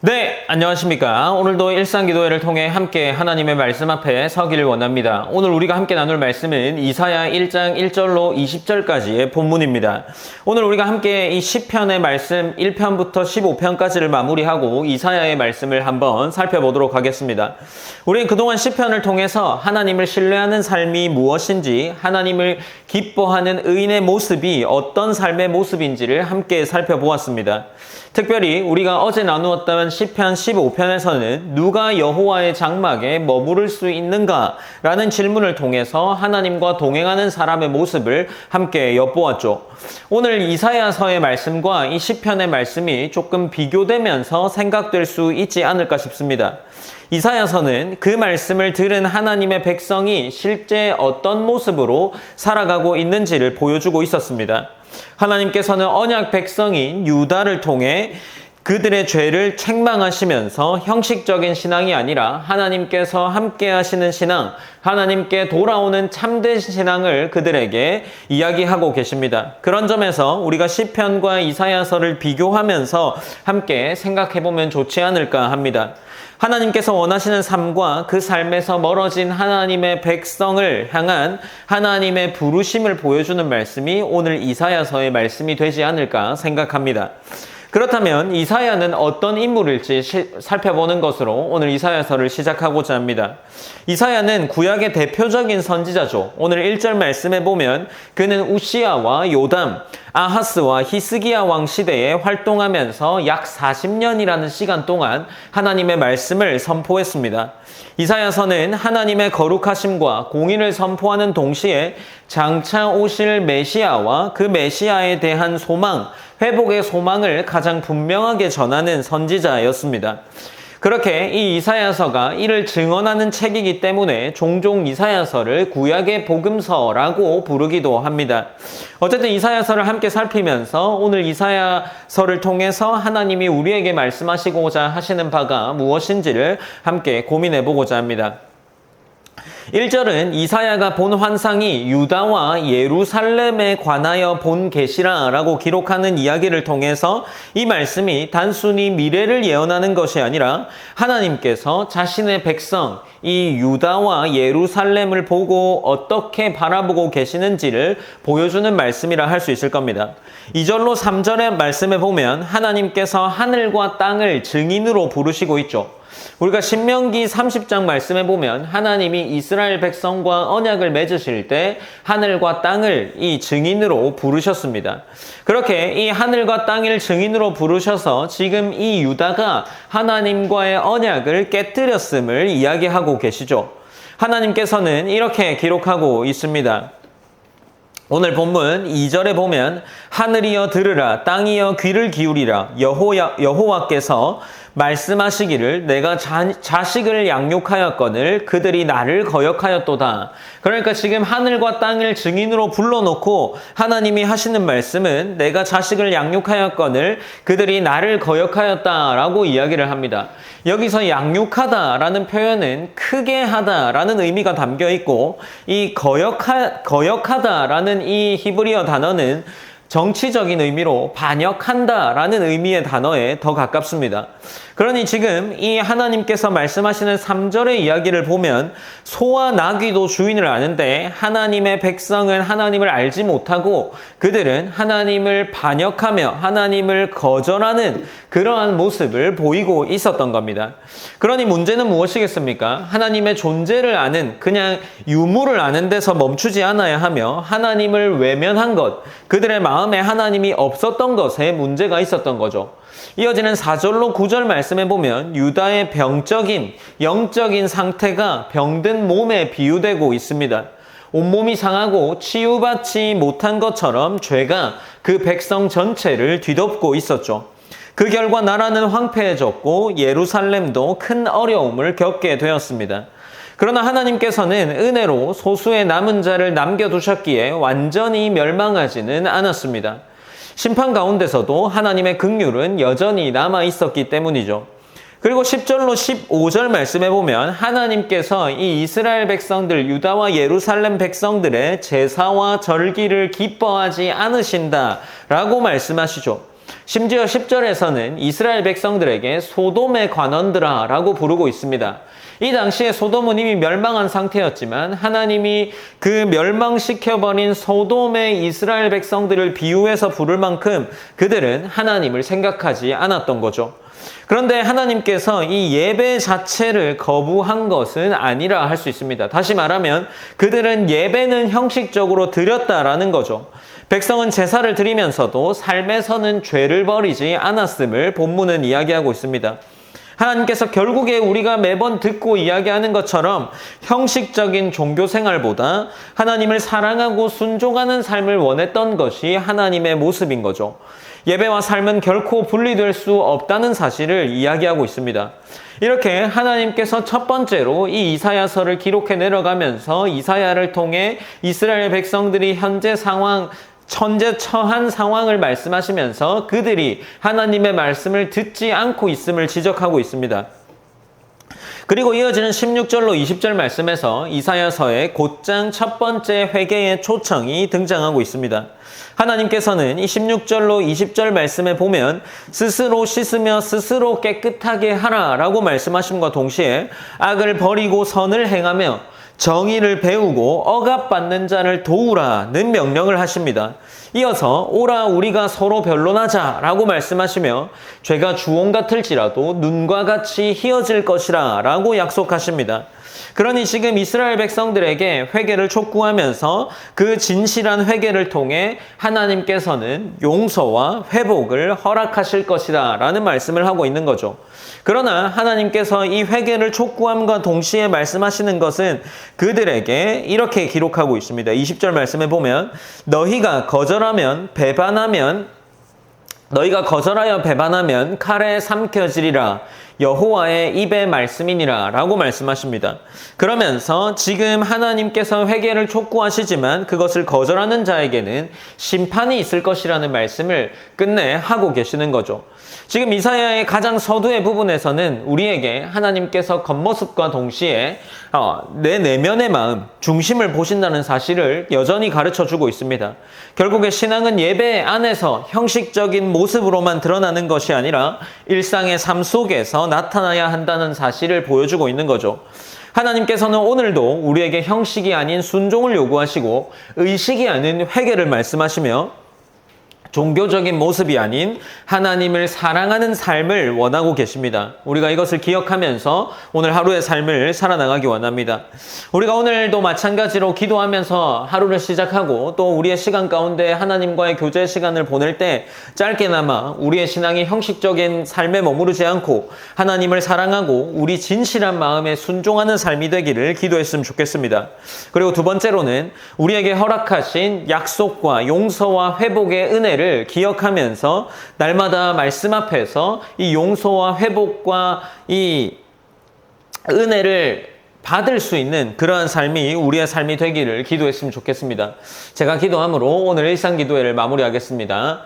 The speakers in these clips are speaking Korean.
네, 안녕하십니까. 오늘도 일상기도회를 통해 함께 하나님의 말씀 앞에 서기를 원합니다. 오늘 우리가 함께 나눌 말씀은 이사야 1장 1절로 20절까지의 본문입니다. 오늘 우리가 함께 이 시편의 말씀 1편부터 15편까지를 마무리하고 이사야의 말씀을 한번 살펴보도록 하겠습니다. 우리는 그동안 시편을 통해서 하나님을 신뢰하는 삶이 무엇인지, 하나님을 기뻐하는 의인의 모습이 어떤 삶의 모습인지를 함께 살펴보았습니다. 특별히 우리가 어제 나누었던 시편 15편에서는 누가 여호와의 장막에 머무를 수 있는가라는 질문을 통해서 하나님과 동행하는 사람의 모습을 함께 엿보았죠. 오늘 이사야서의 말씀과 이 시편의 말씀이 조금 비교되면서 생각될 수 있지 않을까 싶습니다. 이사야서는 그 말씀을 들은 하나님의 백성이 실제 어떤 모습으로 살아가고 있는지를 보여주고 있었습니다. 하나님께서는 언약 백성인 유다를 통해 그들의 죄를 책망하시면서 형식적인 신앙이 아니라 하나님께서 함께 하시는 신앙, 하나님께 돌아오는 참된 신앙을 그들에게 이야기하고 계십니다. 그런 점에서 우리가 시편과 이사야서를 비교하면서 함께 생각해보면 좋지 않을까 합니다. 하나님께서 원하시는 삶과 그 삶에서 멀어진 하나님의 백성을 향한 하나님의 부르심을 보여주는 말씀이 오늘 이사야서의 말씀이 되지 않을까 생각합니다. 그렇다면 이사야는 어떤 인물일지 살펴보는 것으로 오늘 이사야서를 시작하고자 합니다. 이사야는 구약의 대표적인 선지자죠. 오늘 1절 말씀에 보면 그는 우시야와 요담, 아하스와 히스기야 왕 시대에 활동하면서 약 40년이라는 시간 동안 하나님의 말씀을 선포했습니다. 이사야서는 하나님의 거룩하심과 공의를 선포하는 동시에 장차 오실 메시아와 그 메시아에 대한 소망, 회복의 소망을 가장 분명하게 전하는 선지자였습니다. 그렇게 이 이사야서가 이를 증언하는 책이기 때문에 종종 이사야서를 구약의 복음서라고 부르기도 합니다. 어쨌든 이사야서를 함께 살피면서 오늘 이사야서를 통해서 하나님이 우리에게 말씀하시고자 하시는 바가 무엇인지를 함께 고민해 보고자 합니다. 1절은 이사야가 본 환상이 유다와 예루살렘에 관하여 본 계시라라고 기록하는 이야기를 통해서 이 말씀이 단순히 미래를 예언하는 것이 아니라 하나님께서 자신의 백성, 이 유다와 예루살렘을 보고 어떻게 바라보고 계시는지를 보여주는 말씀이라 할 수 있을 겁니다. 2절로 3절의 말씀에 보면 하나님께서 하늘과 땅을 증인으로 부르시고 있죠. 우리가 신명기 30장 말씀에 보면 하나님이 이스라엘 백성과 언약을 맺으실 때 하늘과 땅을 이 증인으로 부르셨습니다. 그렇게 이 하늘과 땅을 증인으로 부르셔서 지금 이 유다가 하나님과의 언약을 깨뜨렸음을 이야기하고 계시죠. 하나님께서는 이렇게 기록하고 있습니다. 오늘 본문 2절에 보면 하늘이여 들으라 땅이여 귀를 기울이라 여호와께서 말씀하시기를 내가 자식을 양육하였거늘 그들이 나를 거역하였도다. 그러니까 지금 하늘과 땅을 증인으로 불러놓고 하나님이 하시는 말씀은 내가 자식을 양육하였거늘 그들이 나를 거역하였다라고 이야기를 합니다. 여기서 양육하다라는 표현은 크게 하다라는 의미가 담겨 있고 이 거역하다라는 이 히브리어 단어는 정치적인 의미로 반역한다라는 의미의 단어에 더 가깝습니다. 그러니 지금 이 하나님께서 말씀하시는 3절의 이야기를 보면 소와 나귀도 주인을 아는데 하나님의 백성은 하나님을 알지 못하고 그들은 하나님을 반역하며 하나님을 거절하는 그러한 모습을 보이고 있었던 겁니다. 그러니 문제는 무엇이겠습니까? 하나님의 존재를 아는 그냥 유무를 아는 데서 멈추지 않아야 하며 하나님을 외면한 것, 그들의 마음에 하나님이 없었던 것에 문제가 있었던 거죠. 이어지는 4절로 9절 말씀에 보면 유다의 병적인 영적인 상태가 병든 몸에 비유되고 있습니다. 온몸이 상하고 치유받지 못한 것처럼 죄가 그 백성 전체를 뒤덮고 있었죠. 그 결과 나라는 황폐해졌고 예루살렘도 큰 어려움을 겪게 되었습니다. 그러나 하나님께서는 은혜로 소수의 남은 자를 남겨두셨기에 완전히 멸망하지는 않았습니다. 심판 가운데서도 하나님의 긍휼은 여전히 남아 있었기 때문이죠. 그리고 10절로 15절 말씀에 보면 하나님께서 이 이스라엘 백성들, 유다와 예루살렘 백성들의 제사와 절기를 기뻐하지 않으신다라고 말씀하시죠. 심지어 10절에서는 이스라엘 백성들에게 소돔의 관원들아 라고 부르고 있습니다. 이 당시에 소돔은 이미 멸망한 상태였지만 하나님이 그 멸망시켜버린 소돔의 이스라엘 백성들을 비유해서 부를 만큼 그들은 하나님을 생각하지 않았던 거죠. 그런데 하나님께서 이 예배 자체를 거부한 것은 아니라 할 수 있습니다. 다시 말하면 그들은 예배는 형식적으로 드렸다라는 거죠. 백성은 제사를 드리면서도 삶에서는 죄를 버리지 않았음을 본문은 이야기하고 있습니다. 하나님께서 결국에 우리가 매번 듣고 이야기하는 것처럼 형식적인 종교 생활보다 하나님을 사랑하고 순종하는 삶을 원했던 것이 하나님의 모습인 거죠. 예배와 삶은 결코 분리될 수 없다는 사실을 이야기하고 있습니다. 이렇게 하나님께서 첫 번째로 이 이사야서를 기록해 내려가면서 이사야를 통해 이스라엘 백성들이 현재 상황, 처한 상황을 말씀하시면서 그들이 하나님의 말씀을 듣지 않고 있음을 지적하고 있습니다. 그리고 이어지는 16절로 20절 말씀에서 이사야서의 곧장 첫 번째 회개의 초청이 등장하고 있습니다. 하나님께서는 이 16절로 20절 말씀에 보면 스스로 씻으며 스스로 깨끗하게 하라 라고 말씀하심과 동시에 악을 버리고 선을 행하며 정의를 배우고 억압받는 자를 도우라는 명령을 하십니다. 이어서 오라 우리가 서로 변론하자 라고 말씀하시며 죄가 주홍 같을지라도 눈과 같이 희어질 것이라 라고 약속하십니다. 그러니 지금 이스라엘 백성들에게 회개를 촉구하면서 그 진실한 회개를 통해 하나님께서는 용서와 회복을 허락하실 것이다 라는 말씀을 하고 있는 거죠. 그러나 하나님께서 이 회개를 촉구함과 동시에 말씀하시는 것은 그들에게 이렇게 기록하고 있습니다. 20절 말씀에 보면 너희가 거절하여 배반하면 칼에 삼켜지리라 여호와의 입의 말씀이니라 라고 말씀하십니다. 그러면서 지금 하나님께서 회개를 촉구하시지만 그것을 거절하는 자에게는 심판이 있을 것이라는 말씀을 끝내 하고 계시는 거죠. 지금 이사야의 가장 서두의 부분에서는 우리에게 하나님께서 겉모습과 동시에 내 내면의 마음, 중심을 보신다는 사실을 여전히 가르쳐주고 있습니다. 결국에 신앙은 예배 안에서 형식적인 모습으로만 드러나는 것이 아니라 일상의 삶 속에서 나타나야 한다는 사실을 보여주고 있는 거죠. 하나님께서는 오늘도 우리에게 형식이 아닌 순종을 요구하시고 의식이 아닌 회개를 말씀하시며 종교적인 모습이 아닌 하나님을 사랑하는 삶을 원하고 계십니다. 우리가 이것을 기억하면서 오늘 하루의 삶을 살아나가기 원합니다. 우리가 오늘도 마찬가지로 기도하면서 하루를 시작하고 또 우리의 시간 가운데 하나님과의 교제 시간을 보낼 때 짧게나마 우리의 신앙이 형식적인 삶에 머무르지 않고 하나님을 사랑하고 우리 진실한 마음에 순종하는 삶이 되기를 기도했으면 좋겠습니다. 그리고 두 번째로는 우리에게 허락하신 약속과 용서와 회복의 은혜를 기억하면서 날마다 말씀 앞에서 이 용서와 회복과 이 은혜를 받을 수 있는 그러한 삶이 우리의 삶이 되기를 기도했으면 좋겠습니다. 제가 기도함으로 오늘 일상기도회를 마무리하겠습니다.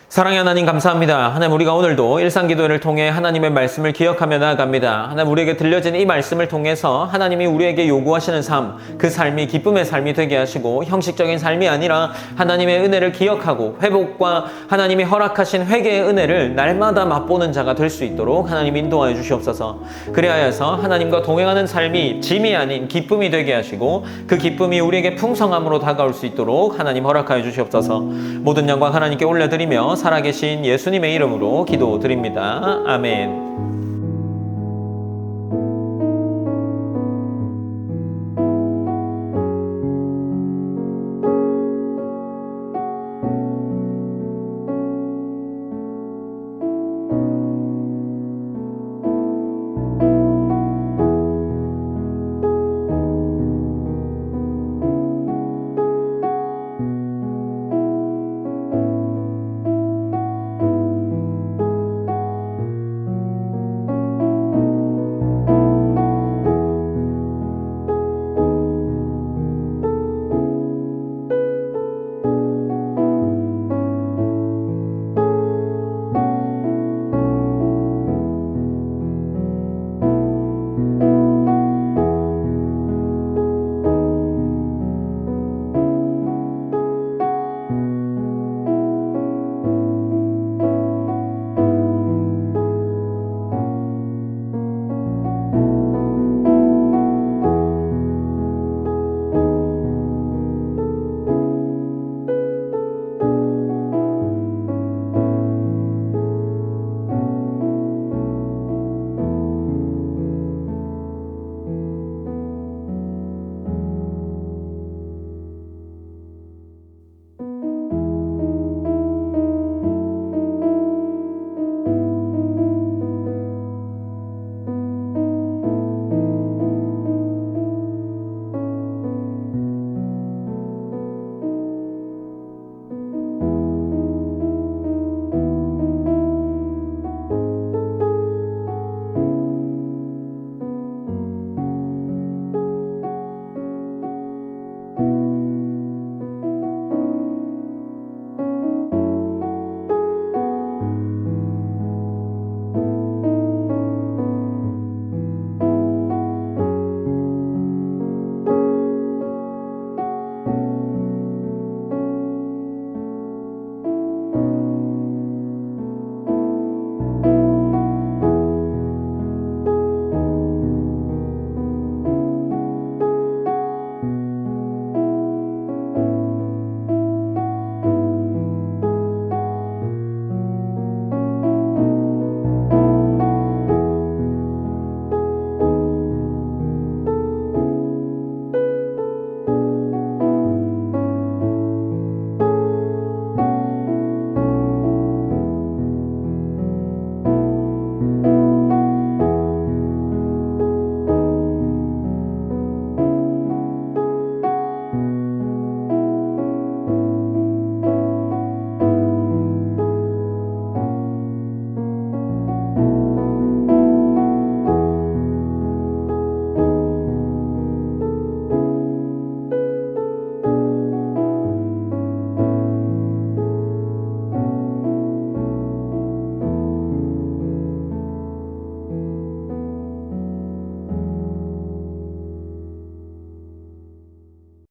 사랑의 하나님 감사합니다. 하나님 우리가 오늘도 일상기도회를 통해 하나님의 말씀을 기억하며 나아갑니다. 하나님 우리에게 들려진 이 말씀을 통해서 하나님이 우리에게 요구하시는 삶, 그 삶이 기쁨의 삶이 되게 하시고 형식적인 삶이 아니라 하나님의 은혜를 기억하고 회복과 하나님이 허락하신 회개의 은혜를 날마다 맛보는 자가 될 수 있도록 하나님 인도하여 주시옵소서. 그리하여서 하나님과 동행하는 삶이 짐이 아닌 기쁨이 되게 하시고 그 기쁨이 우리에게 풍성함으로 다가올 수 있도록 하나님 허락하여 주시옵소서. 모든 영광 하나님께 올려드리며 살아계신 예수님의 이름으로 기도드립니다. 아멘.